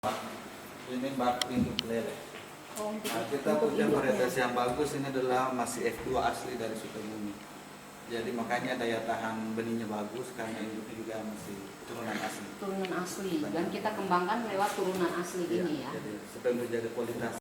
Ini bak induk lele. Oh, Nah, kita punya varietas yang bagus ini adalah masih F2 asli dari Sukabumi. Jadi makanya daya tahan benihnya bagus karena induknya juga masih turunan asli. Turunan asli dan kita kembangkan lewat turunan asli Ya, ini ya. jadi supaya menjaga kualitas.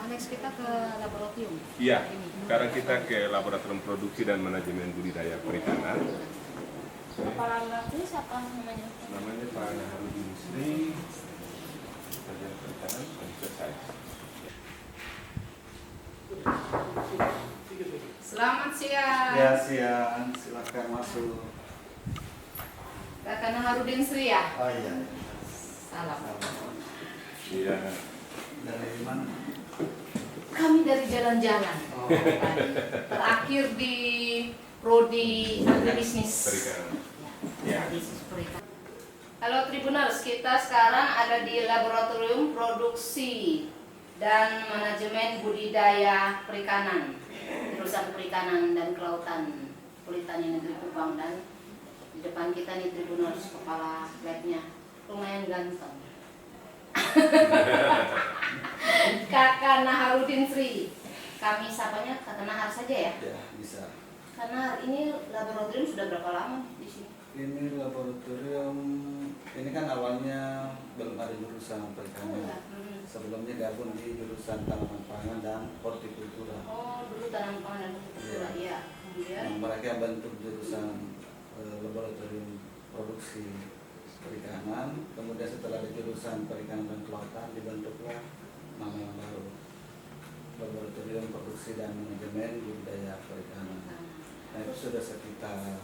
Next kita ke laboratorium. Iya, Ini. sekarang kita ke laboratorium produksi dan manajemen budidaya perikanan. Kepala laboratorium siapa namanya? Namanya Pak Naharudin Sri, Sarjana Perikanan, Komputer Science. Selamat siang. Ya, siang. Silakan masuk. Kakak Naharudin Sri ya? Oh iya. Salam. Iya. Dari mana? Kami dari jalan-jalan. Oh. Terakhir di prodi agribisnis. Perikanan. Ya, bisnis perikanan. Halo Tribuners, kita sekarang ada di laboratorium produksi dan manajemen budidaya perikanan, jurusan perikanan dan kelautan Politani Negeri Kupang, dan di depan kita nih Tribuners, kepala labnya lumayan ganteng. Kakak Naharudin Sri. Kami sapanya Kakak Nahar saja ya. Ya, bisa. Karena ini laboratorium sudah berapa lama di sini? Ini laboratorium, ini kan awalnya belum ada jurusan perikanan. Sebelumnya gabung di jurusan tanaman pangan dan hortikultura. Oh, dulu tanam pangan dan hortikultura, ya. Kemudian Nah, mereka bentuk jurusan laboratorium produksi perikanan. Kemudian setelah ada jurusan perikanan dan kelautan, dibentuklah nama yang baru, laboratorium produksi dan manajemen budidaya perikanan. Nah, itu sudah sekitar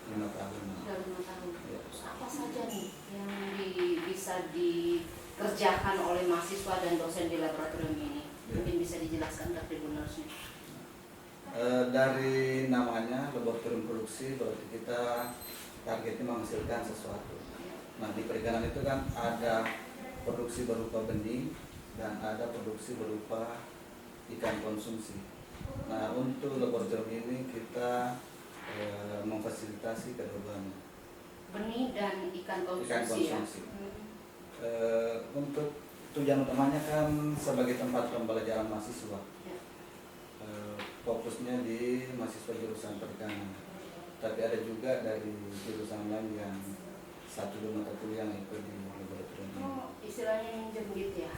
5 tahun. sudah 5 tahun. Ya. Terus apa saja nih yang bisa dikerjakan oleh mahasiswa dan dosen di laboratorium ini? Ya. Mungkin bisa dijelaskan ke Tribuners nih. Dari namanya laboratorium produksi, berarti kita targetnya menghasilkan sesuatu. Nah, di perikanan itu kan ada produksi berupa benih dan ada produksi berupa ikan konsumsi. Nah, untuk laboratorium ini kita memfasilitasi keduanya. Benih dan ikan konsumsi, Ikan konsumsi. ya. Untuk tujuan utamanya kan sebagai tempat pembelajaran mahasiswa. Ya. Fokusnya di mahasiswa jurusan perikanan. Tapi ada juga dari jurusan lain yang 1-2 mata kuliah yang ikut di laboratorium ini. Oh, istilahnya minjem gitu ya?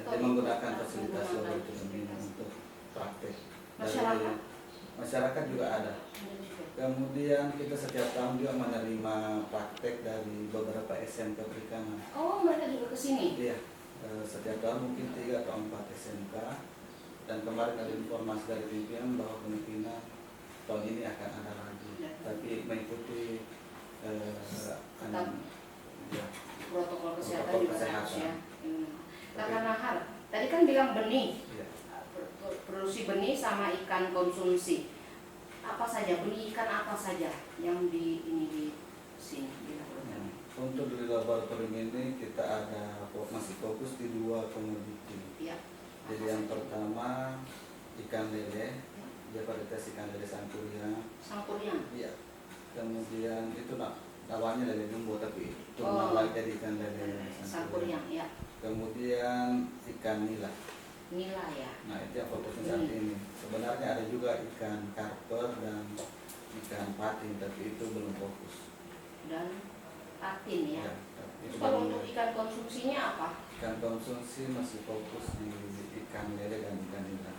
Dia menggunakan fasilitas laboratorium ini untuk praktek. Masyarakat? Masyarakat juga ada. Kemudian kita setiap tahun juga menerima praktek dari beberapa SMK perikanan. Oh, mereka juga ke sini? Iya, setiap tahun mungkin 3 atau 4 SMK. Dan kemarin ada informasi dari pimpinan bahwa kemungkinan tahun ini akan ada lagi. Ya. Tapi mengikuti ya, Protokol kesehatan protokol juga harus kesehatan. ya. Kakak Nahar, tadi kan bilang benih. Iya. Produksi benih sama ikan konsumsi. Apa saja benih ikan apa saja yang di sini di laboratorium? Untuk di laboratorium ini kita masih fokus di 2 komoditi. Ya. Jadi yang pertama ikan lele, dia varietas ikan lele Sangkuriang. Sangkuriang. Iya. Kemudian itu awalnya lele jumbo tapi Oh. turun lagi jadi ikan lele Sangkuriang, ya. Kemudian ikan nila. Nila ya. Nah, itu yang fokusnya saat ini. Sebenarnya ada juga ikan karper dan ikan patin, tapi itu belum fokus. Dan patin ya. Ya, tapi Terus itu kalau belum. untuk ikan konsumsinya apa? Ikan konsumsi masih fokus di ikan lele dan ikan nila.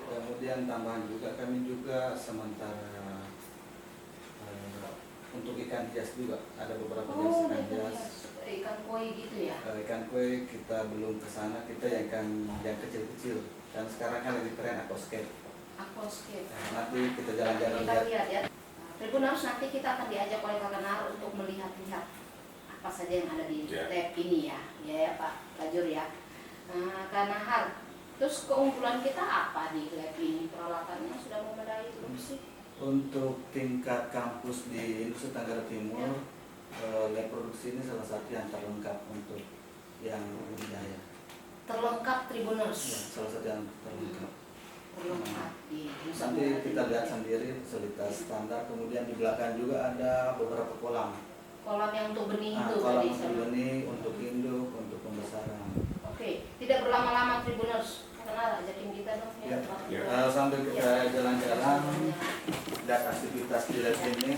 Kemudian tambahan juga kami juga sementara untuk ikan hias juga ada beberapa jenis ikan hias. Ikan koi gitu ya. Ikan koi kita belum ke sana, kita yang ikan yang kecil-kecil. Dan sekarang kan lagi tren aquascape. Aquascape. Nanti kita jalan-jalan Kita lihat. lihat ya. Tribuners, nanti kita akan diajak oleh Kakak Nahar untuk melihat-lihat apa saja yang ada di Ya. lab ini ya. Ya Pak Lajur ya. Kak Nahar, terus keunggulan kita apa di lab ini? Peralatannya sudah memadai belum sih? Untuk tingkat kampus di Nusa Tenggara Timur, lab produksi ini salah satu yang terlengkap untuk yang budidaya. Terlengkap Ya, Tribuners. salah satu yang terlengkap. Berlengkap di Nusa Nanti Tenggara kita Timur. lihat sendiri fasilitas standar. Kemudian di belakang juga ada beberapa kolam. Kolam yang untuk benih Nah, itu kolam tadi untuk sama. benih, untuk induk, untuk pembesaran. Oke, tidak berlama-lama Tribuners. Karena ajakin kita dong Ya. ya. Sambil kita jalan-jalan, lihat aktivitas di lab ini.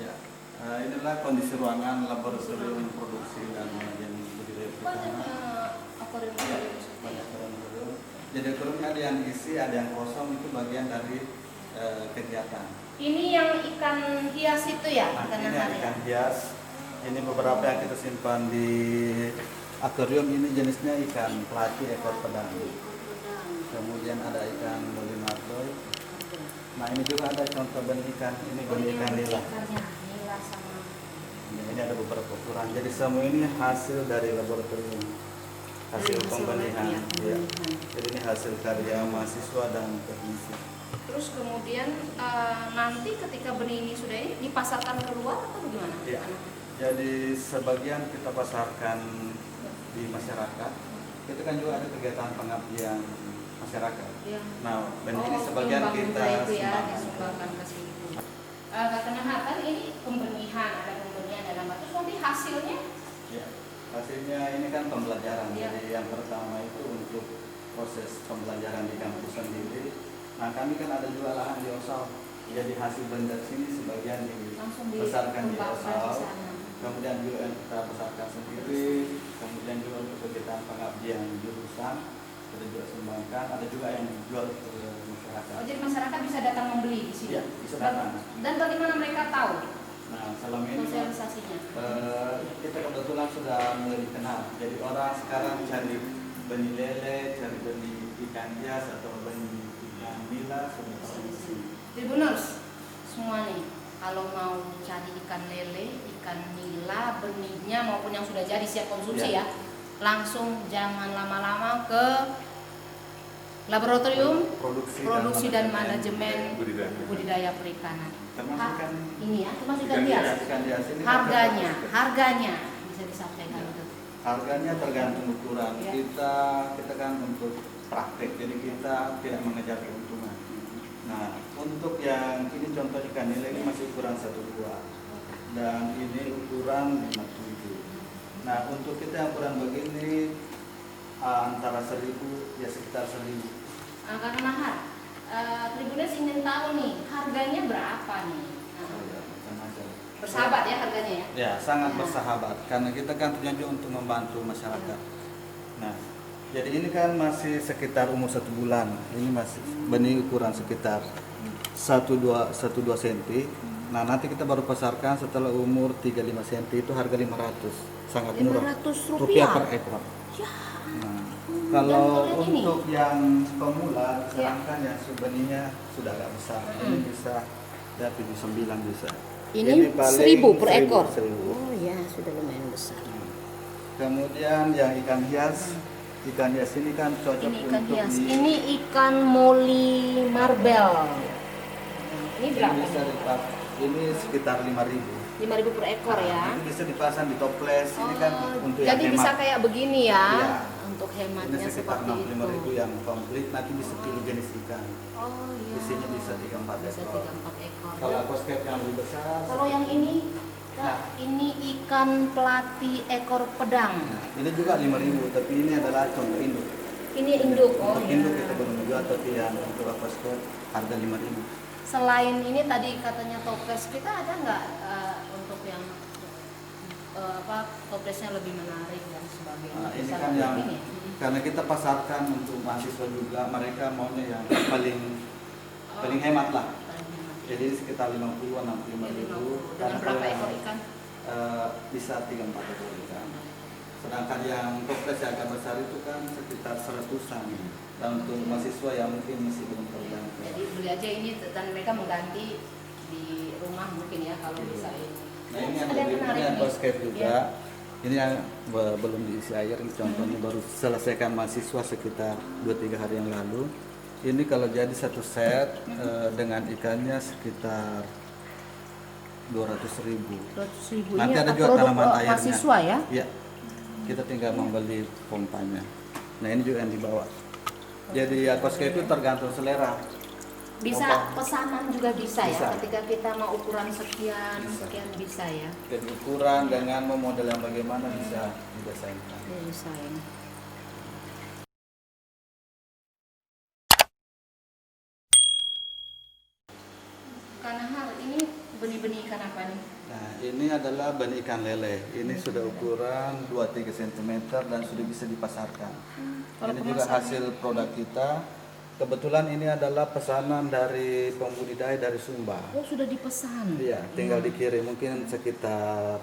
Ya. Inilah kondisi ruangan laboratorium produksi dan yang budidaya perikanan. Jadi kurungnya ada yang isi, ada yang kosong, itu bagian dari kegiatan. Ini yang ikan hias itu ya? Nah, Ikan ini nahar ya? ikan hias. Ini beberapa yang kita simpan di akuarium. Ini jenisnya ikan pelati ekor pedang. Kemudian ada ikan molinardoid. Nah, ini juga ada contoh benih ikan. Ini benih ikan nila. Nila sama. Ini ada beberapa ukuran. Jadi semua ini hasil dari laboratorium, hasil pembenihan. Ya. Jadi ini hasil karya mahasiswa dan teknisi. Terus kemudian nanti ketika benih ini sudah ini dipasarkan keluar atau bagaimana? Ya. Jadi sebagian kita pasarkan di masyarakat. Kita kan juga ada kegiatan pengabdian masyarakat. Ya. Nah, benih ini sebagian sumbang kita itu ya, sumbangkan. disumbangkan ke situ. Kak Nahar, kan ini pembenihan, ada pembenihan dalam terus nanti hasilnya Ya. Hasilnya ini kan pembelajaran. Ya. Jadi yang pertama itu untuk proses pembelajaran di kampus sendiri. Nah, kami kan ada juga lahan di Osal. Jadi hasil belajar sini sebagian langsung dibesarkan di dikembangkan di Osal. sana. Kemudian juga yang kita besarkan sendiri. Kemudian juga untuk kegiatan pengabdian jurusan kita juga sumbangkan. Ada juga yang dijual ke masyarakat. Oh, jadi masyarakat bisa datang membeli di sini. Iya, bisa datang. Dan bagaimana mereka tahu Nah, selama ini sosialisasinya? kita kebetulan sudah mulai dikenal. Jadi orang sekarang cari benih lele, cari benih ikan hias atau benih ikan nila sudah tahu di sini. Tribuners semua nih, kalau mau cari ikan lele, ikan nila, benihnya maupun yang sudah jadi siap konsumsi Ya. ya, langsung jangan lama-lama ke laboratorium produksi dan manajemen budidaya perikanan. Termasuk kan Ini ya, termasuk ikan Ikan hias. hias. ikan hias ini kan Harganya, termasuk. harganya bisa disampaikan itu. Harganya tergantung ukuran. Ya. Kita kan untuk praktek, jadi kita tidak mengejar keuntungan. Nah, untuk yang ini contoh ikan nila ini masih ukuran 1,2 dan ini ukuran 57. Nah, untuk kita yang ukuran begini antara 1.000 ya sekitar 1.000. Kak Nahar, Tribuners ingin tahu nih harganya berapa nih? Oh ya, macam-macam. Bersahabat ya harganya ya? Ya, sangat Ya. bersahabat karena kita kan tujuannya untuk membantu masyarakat. Nah, jadi ini kan masih sekitar umur 1 bulan. Ini masih benih ukuran sekitar 1-2 cm. Nah, nanti kita baru pasarkan setelah umur 3-5 cm itu harga 500. Sangat murah. Rp500. Per ekor. Ya. Nah, kalau Dan ini? untuk yang pemula disarankan yang benihnya sudah agak besar. Ini bisa ya 79 bisa. Ini paling 1.000 per ekor. 1.000. Oh ya, sudah lumayan besar. Kemudian yang ikan hias ini kan cocok Ini ikan untuk hias. Ini ikan moli marbel. Ini berapa? bisa ini sekitar 5.000. 5.000 per ekor ya. Ini bisa dipasang di toples. Ini kan untuk Jadi yang bisa hemat. kayak begini ya. Iya. Untuk Ini hematnya sekitar seperti 65.000 itu. yang komplit. Nanti bisa pilih jenis ikan. Oh iya. Isinya bisa 3-4 Bisa ekor. 3-4 ekor. Kalau aquascape yang lebih besar. Kalau yang ini, Kak, ini ikan pelati ekor pedang. Nah, ini juga 5.000, tapi ini adalah contoh induk. Ini induk. Oh Untuk iya. induk kita belum jual, tapi yang untuk aquascape harga 5.000. Selain ini tadi katanya toples, kita ada nggak untuk yang toplesnya lebih menarik dan sebagainya? Nah, ini Bisa kan lebih yang ini ya? karena kita pasarkan untuk mahasiswa juga, mereka maunya yang paling hemat lah. Jadi sekitar 50-65.000. Dengan berapa ekor ikan? Bisa 3-4 ekor ikan. Sedangkan yang toples yang agak besar itu kan sekitar 100-an. Dan untuk mahasiswa yang mungkin masih belum terjangkau. Jadi beli aja ini dan mereka mengganti di rumah mungkin ya kalau bisa ini. Nah, ini yang Ada yang lebih menarik ini nih. aquascape juga. Ya. Ini yang belum diisi air, ini contohnya baru selesaikan mahasiswa sekitar 2-3 hari yang lalu. Ini kalau jadi satu set dengan ikannya sekitar 200.000. 200.000 Nanti ini ada juga produk tanaman airnya. mahasiswa ya? Iya. Kita tinggal membeli pompanya. Nah ini juga yang dibawa. Jadi aquascape itu tergantung selera. Bisa Apa? pesanan juga bisa, Bisa. ya. Ketika kita mau ukuran sekian, Bisa. sekian bisa ya. Jadi ukuran dengan model yang bagaimana bisa didesainkan. Bisa ya. Kanahar, ini benih-benih ikan apa nih? Nah ini adalah benih ikan lele. Ini sudah ukuran 2-3 cm dan sudah bisa dipasarkan. Kalau Ini juga kemasannya? hasil produk kita. Kebetulan ini adalah pesanan dari pembudidaya dari Sumba. Oh, sudah dipesan. Iya, tinggal dikirim mungkin sekitar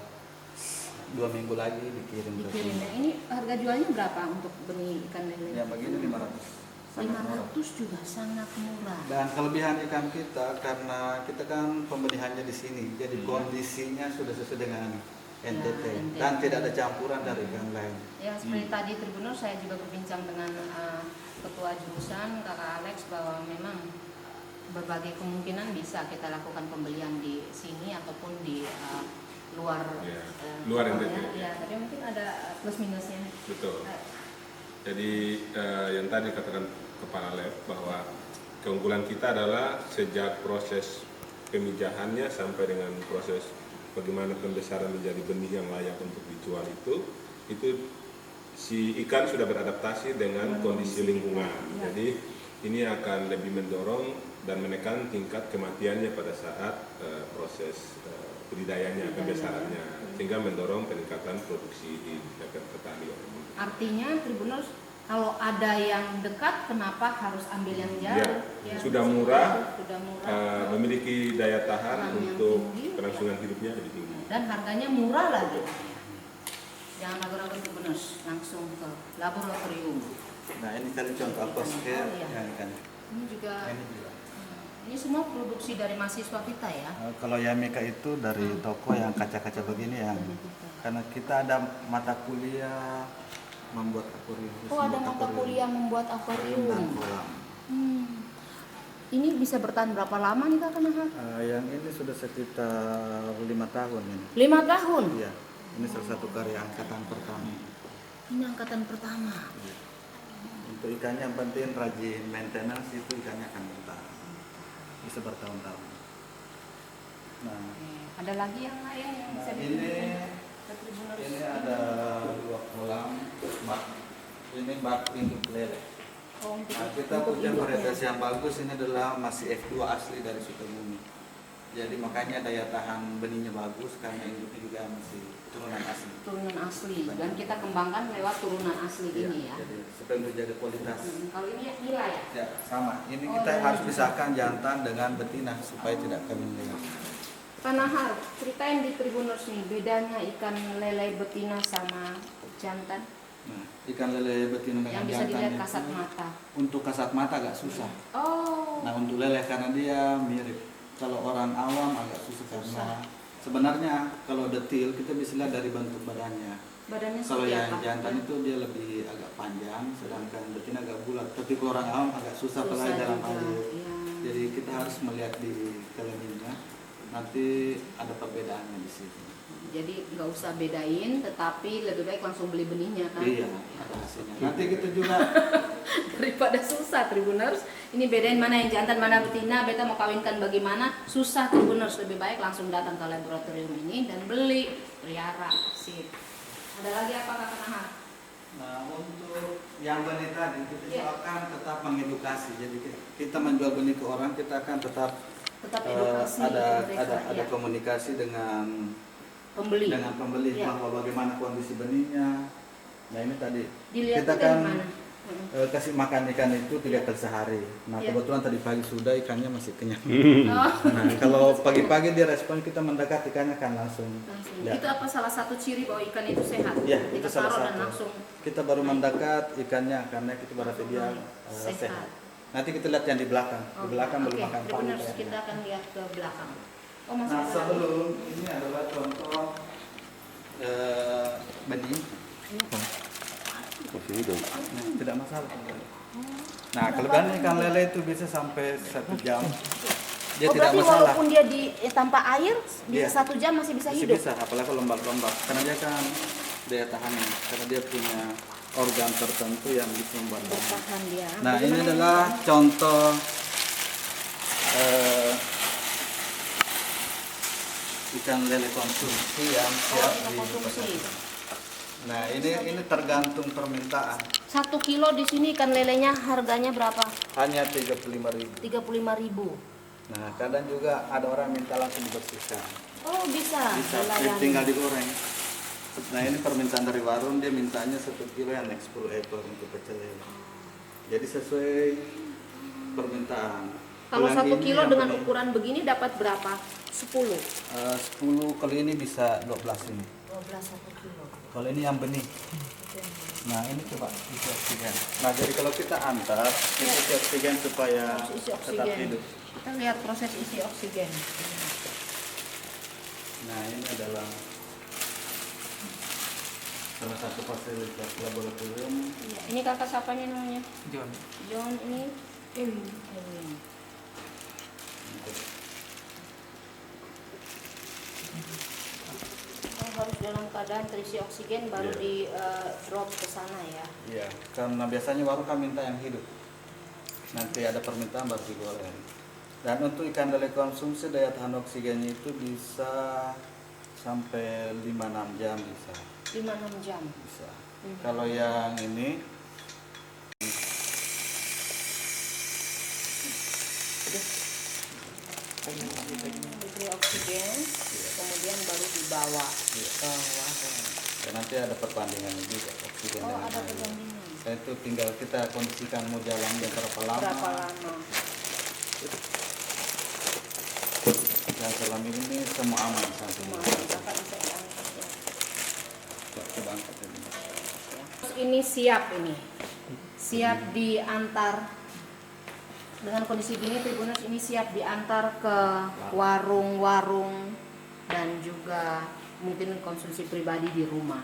2 minggu lagi dikirim ke Dikirim. sini. Nah, ini harga jualnya berapa untuk benih ikan lele? Yang begini 500. Sangat murah. 500 juga sangat murah. Dan kelebihan ikan kita karena kita kan pembenihannya di sini, jadi kondisinya sudah sesuai dengan NTT NTT. dan tidak ada campuran dari ikan lain. Ya, seperti tadi Tribuners saya juga berbincang dengan ketua jurusan Kakak Alex bahwa memang berbagai kemungkinan bisa kita lakukan pembelian di sini ataupun di luar Ya, luar NTT. ya, tapi mungkin ada plus minusnya. Betul. Jadi yang tadi katakan Kepala Lab bahwa keunggulan kita adalah sejak proses pemijahannya sampai dengan proses bagaimana pembesaran menjadi benih yang layak untuk dijual itu si ikan sudah beradaptasi dengan kondisi lingkungan. Jadi ini akan lebih mendorong dan menekan tingkat kematiannya pada saat proses budidayanya, pembesarannya, sehingga mendorong peningkatan produksi di petani. Artinya Tribuners kalau ada yang dekat, kenapa harus ambil yang jauh? Ya, sudah murah, sudah murah. memiliki daya tahan Yang untuk tinggi, kelangsungan hidupnya lebih tinggi. dan harganya murah lagi. Jangan ragu-ragu Tribuners, langsung ke laboratorium. Nah ini kan contoh aquascape Oh, iya. yang ikan. Ini juga, Ini juga. ini semua produksi dari mahasiswa kita ya. Kalau Yamika itu dari toko yang kaca-kaca begini ya. Karena kita ada mata kuliah membuat akuarium. Oh, ada mata kuliah membuat dan akuarium. kolam. Ini bisa bertahan berapa lama nih Kak Kanahar? Yang ini sudah sekitar 5 tahun ini. 5 tahun. Iya, ini salah satu karya angkatan pertama. Ini angkatan pertama. Untuk ikannya yang penting rajin maintenance, itu ikannya akan bertahan. Bisa bertahun-tahun. Nah, Ada lagi yang lain yang bisa ini ada 2 kolam bak. Ini bak induk lele. Oh, untuk, Nah, kita untuk punya induknya. varietas yang bagus ini adalah masih F2 asli dari Sukabumi. Jadi makanya daya tahan benihnya bagus karena induknya juga masih turunan asli. Turunan asli, dan kita kembangkan lewat turunan asli Iya, ini ya. jadi supaya menjaga kualitas. Kalau ini nilai ya? Ya, sama. Ini Oh, kita iya. harus pisahkan jantan dengan betina supaya tidak kawin lele. Kanahar, ceritain di Tribuners nih bedanya ikan lele betina sama jantan Nah, ikan lele betina yang dengan bisa jantan dilihat itu kasat mata. untuk kasat mata agak susah. Oh, Nah, untuk lele karena dia mirip. Kalau orang awam agak susah karena sebenarnya kalau detil kita bisa lihat dari bentuk badannya. badannya Kalau seperti yang apa? jantan itu dia lebih agak panjang, sedangkan betina agak bulat. Tapi kalau orang awam agak susah apalagi dalam juga, air. iya. Jadi kita harus melihat di kelaminnya. Nanti ada perbedaannya di situ. Jadi nggak usah bedain, tetapi lebih baik langsung beli benihnya kan? Iya, ada hasilnya. Nanti kita juga Daripada susah Tribuners, ini bedain mana yang jantan mana betina, beta mau kawinkan bagaimana, susah Tribuners, lebih baik langsung datang ke laboratorium ini dan beli, pelihara, sip. Ada lagi apa Kak Kanahar? Nah, untuk yang benih tadi kita Iya. juga akan tetap mengedukasi. Jadi kita menjual benih ke orang, kita akan tetap Edukasi ada mereka, ya. komunikasi dengan Pembeli. Iya. bahwa bagaimana kondisi benihnya. Nah ini tadi Dilihat kita dari kan mana? kasih makan ikan itu 3 kali sehari. Nah Iya. kebetulan tadi pagi sudah ikannya masih kenyang. Oh, Nah kalau pagi-pagi dia respon, kita mendekat ikannya akan langsung. langsung. lihat. Itu apa salah satu ciri bahwa ikan itu sehat? Ya, itu Kita salah taruh dan satu. langsung Kita baru mendekat ikannya karena itu berarti dia sehat. sehat. Nanti kita lihat yang di belakang. Di belakang belum makan panen. Benar, kayaknya. kita akan lihat ke belakang. Oh, masih Nah ada lagi? sebelum ini adalah contoh benih. Posisi dong. Nah, tidak masalah. Nah kelebihan ikan lele itu bisa sampai 1 jam. Dia Oh, tidak berarti masalah. walaupun dia tanpa air, bisa Iya. 1 jam masih bisa Masih hidup? bisa, apalagi kalau lomba-lomba. Karena dia kan daya tahannya, karena dia punya organ tertentu yang bisa membuat bau. Bertahan dia. Nah, ini Bagaimana adalah contoh ikan lele konsumsi yang siap ikan konsumsi. Nah, ini tergantung permintaan. 1 kilo di sini ikan lelenya harganya berapa? Hanya 35.000. 35.000. Nah, kadang juga ada orang minta langsung dibersihkan. Oh, bisa. Bisa dilayani. tinggal digoreng. Nah, ini permintaan dari warung, dia mintanya 1 kilo yang naik 10 ekor untuk pecel lele. Jadi sesuai permintaan. Kalau Yang 1 ini kilo yang dengan benih, ukuran begini dapat berapa? 10. 10 kali ini bisa 12 ini. 12 1 kilo. Kalau ini yang benih. Nah, ini coba isi oksigen. Nah, jadi kalau kita antar, ini isi oksigen supaya Isi tetap oksigen. hidup. Kita lihat proses isi oksigen. Nah, ini adalah salah satu fasilitas laboratorium. Iya. Ini kakak siapanya namanya? John. John ini. Ewin. Harus dalam keadaan terisi oksigen baru Iya. di drop ke sana ya. Iya, karena biasanya warung kan minta yang hidup. Nanti ada permintaan baru digoreng. Dan untuk ikan lele konsumsi daya tahan oksigennya itu bisa sampai 5-6 jam bisa. 5-6 jam. Bisa. Kalau yang ini Diberi oksigen, kemudian baru dibawa ke warung. ya, nanti ada perbandingannya juga oksigen Oh, dengan ada air. perbandingan. Nah, itu tinggal kita kondisikan mau jalan berapa lama. Berapa lama? Dan selama ini semua aman sampai Cuma ini. kakak bisa diangkat ya. Coba angkat ini. Terus ini siap ini. Siap diantar dengan kondisi gini Tribuners, ini siap diantar ke warung-warung dan juga mungkin konsumsi pribadi di rumah.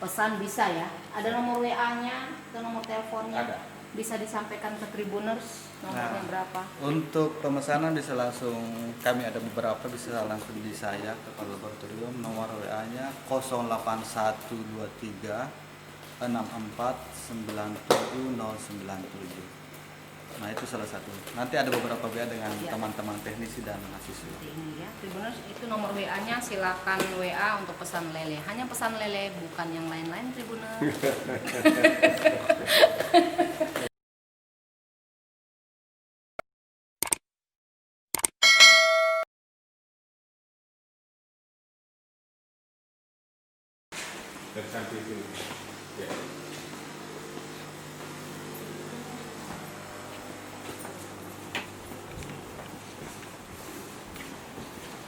Pesan bisa ya. Ada nomor WA-nya atau nomor teleponnya? Ada. Bisa disampaikan ke Tribuners nomornya Nah, berapa? untuk pemesanan bisa langsung, kami ada beberapa bisa langsung di saya ke laboratorium. Nomor WA-nya 08123 6497 Nah, itu salah satu. Nanti ada beberapa WA dengan Ya. teman-teman teknisi dan mahasiswa. Ini ya, Tribuners, itu nomor WA-nya, silakan WA untuk pesan lele. Hanya pesan lele, bukan yang lain-lain Tribuners. Dari samping sini. Ya.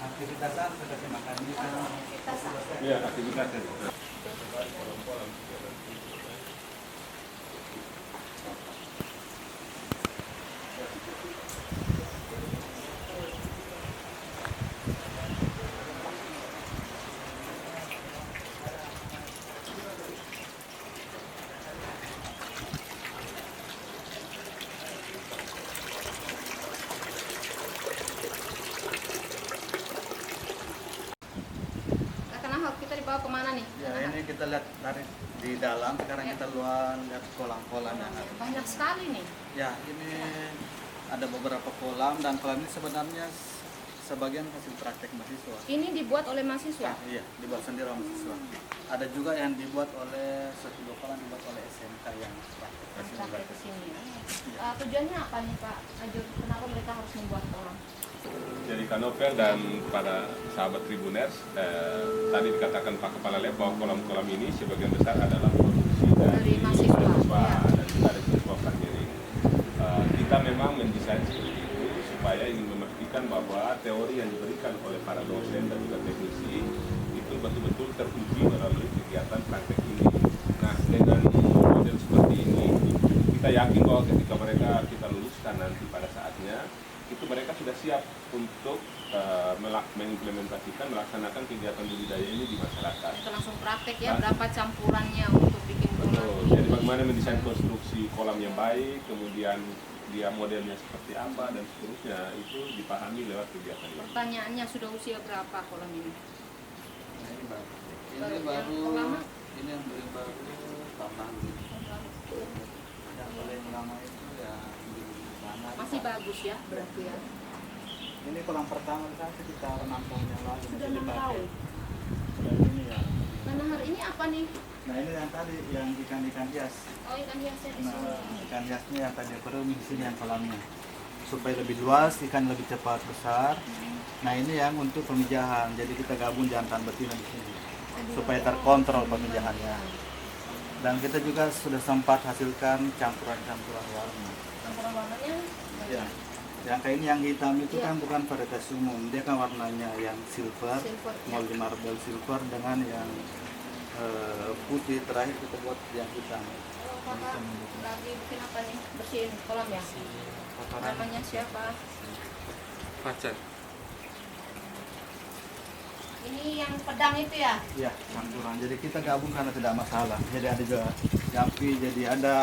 Aktivitasnya seperti makan ini kan. Iya, aktivitasnya. Kakak kita dibawa kemana nih? Ya, ini kita lihat dari di dalam, sekarang kita luar lihat kolam-kolam yang ada. Banyak sekali nih. Ya, ini ada beberapa kolam dan kolam ini sebenarnya sebagian hasil praktek mahasiswa. Ini dibuat oleh mahasiswa. Iya, dibuat sendiri oleh mahasiswa. Ada juga yang dibuat oleh satu kolam dibuat oleh SMK yang praktek hasil Sampai ke praktek. sini. Iya. Tujuannya apa nih Pak Ajur? Kenapa mereka harus membuat kolam? Jadi Kanopel dan para sahabat Tribuners, tadi dikatakan Pak Kepala Lab bahwa kolam-kolam ini sebagian besar adalah produksi Dari mahasiswa, ya. dan juga dari siswa Pranjering. Kita memang mendesain seperti itu supaya ingin memastikan bahwa teori yang diberikan oleh para dosen dan juga teknisi itu betul-betul teruji melalui kegiatan praktek ini. Nah, dengan model seperti ini, kita yakin bahwa ketika mereka kita luluskan nanti pada saatnya, itu mereka sudah siap untuk mengimplementasikan, melaksanakan kegiatan budidaya ini di masyarakat. Kita langsung praktek ya, berapa campurannya untuk bikin kolam Betul. ini. Jadi bagaimana mendesain konstruksi kolam yang baik, kemudian dia modelnya seperti apa dan seterusnya, itu dipahami lewat kegiatan ini. Pertanyaannya, sudah usia berapa kolam ini? Nah, ini baru. Baru Ini yang baru. pertama? Ini yang baru tahun lalu. Yang paling lama itu ya di sana. Masih bagus ya berarti ya. Ini kolam pertama kan sekitar 6 tahun yang lalu Sudah masih 6 dipakai. tahun. Dan ini ya. Nah, nahar ini apa nih? Nah ini yang tadi yang ikan-ikan hias. Oh, ikan hiasnya di sini. Nah ikan hiasnya yang tadi perum di sini yang kolamnya. Supaya lebih luas, ikan lebih cepat besar. Nah ini yang untuk pemijahan. Jadi kita gabung jantan betina di sini supaya terkontrol pemijahannya. Dan kita juga sudah sempat hasilkan campuran-campuran warna. Campuran warnanya Ya. Yang kayak ini yang hitam itu Iya. kan bukan varietas umum, dia kan warnanya yang silver, silver. moldy marble silver dengan yang putih terakhir kita buat yang hitam. Kalau kakak lagi bikin apa nih? Bersihin kolam ya? Kotoran. Namanya siapa? Pacar. Ini yang pedang itu ya? Ya, campuran. Jadi kita gabung karena tidak masalah. Jadi ada juga jampi, jadi ada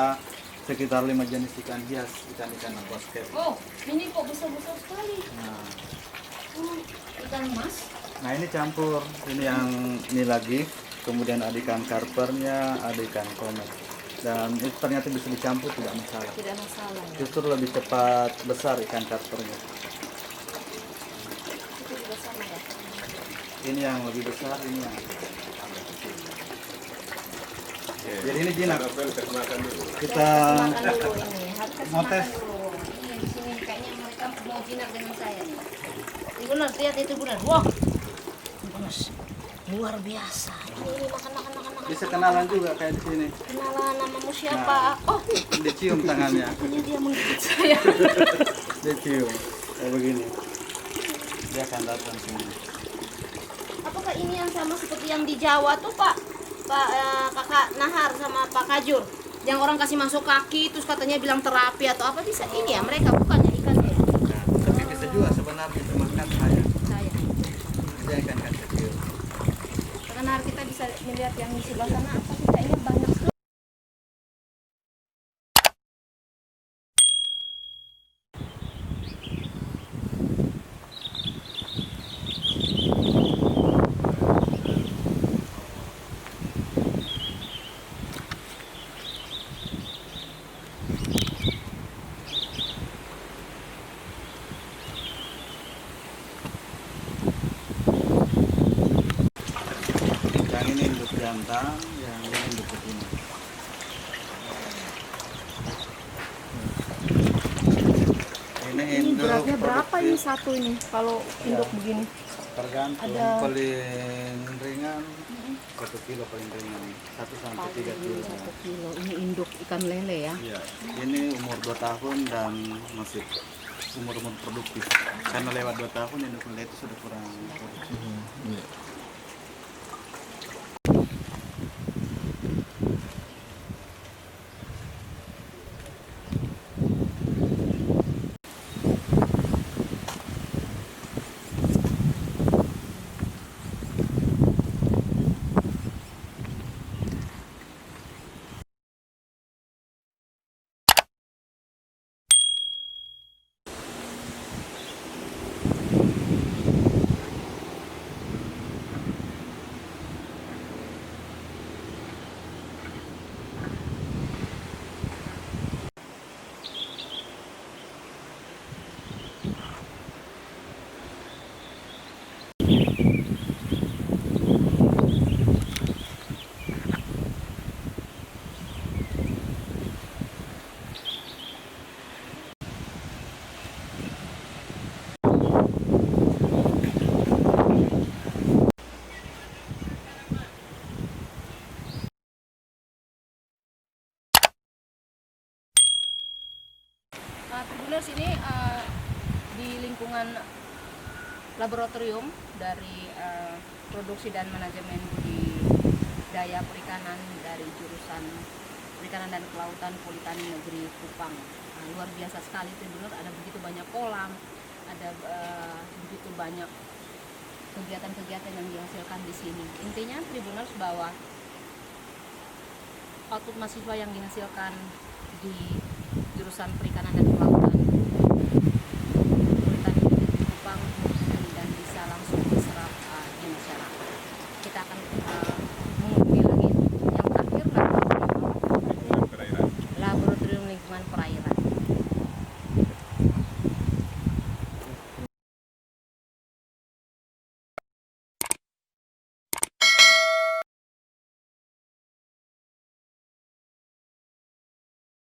sekitar 5 jenis ikan hias, ikan-ikan aquascape. Oh, ini kok besar-besar sekali. Nah, Ikan emas. nah ini campur. Ini yang ini lagi. Kemudian ada ikan karpernya, ada ikan komet. Dan itu ternyata bisa dicampur tidak masalah. Tidak masalah ya. Justru lebih cepat besar ikan karpernya. Itu juga sama ya. Ini yang lebih besar, ini yang agak kecil. Jadi ini jinak. Perkenalkan dulu. Kita Makan dulu ini. Harus kasih mau makan tes. dulu. Ini di sini kayaknya mereka mau jinak dengan saya nih. Ibu Nur, lihat itu Ibu Nur. Wah. Ibu Nur, luar biasa. Ini makan. bisa kenalan juga kayak di sini. Kenalan namamu siapa? Oh, Dia cium tangannya. ini dia menggigit saya. Dia cium. Kayak begini. Dia akan datang sini. Apakah ini yang sama seperti yang di Jawa tuh Pak? Kakak Nahar sama Pak Kajur. Yang orang kasih masuk kaki terus katanya bilang terapi atau apa bisa ini ya? Mereka bukannya ikannya ya? Nah, tapi bisa juga sebenarnya makan saya. Saya. Dia ikan kecil. Kakak Nahar kita bisa melihat yang di sebelah sana apa sih? Kayaknya banyak sekali. Yang ini induk jantan, yang ini induk betina. Ini induk Beratnya berapa ini produktif. satu ini kalau induk begini? Tergantung Ada- paling ringan 1 kilo paling ringan 1 sampai 3 kilo. 1 kilo. Ini induk ikan lele ya? Iya, ini umur 2 tahun dan masih umur produktif. Karena lewat 2 tahun induk lele itu sudah kurang produktif. Tribuners ini di lingkungan laboratorium dari produksi dan manajemen budidaya perikanan dari jurusan perikanan dan kelautan Politeknik Negeri Kupang. Luar biasa sekali Tribuners, ada begitu banyak kolam, ada begitu banyak kegiatan-kegiatan yang dihasilkan di sini. Intinya Tribuners bahwa output mahasiswa yang dihasilkan di jurusan perikanan dan kelautan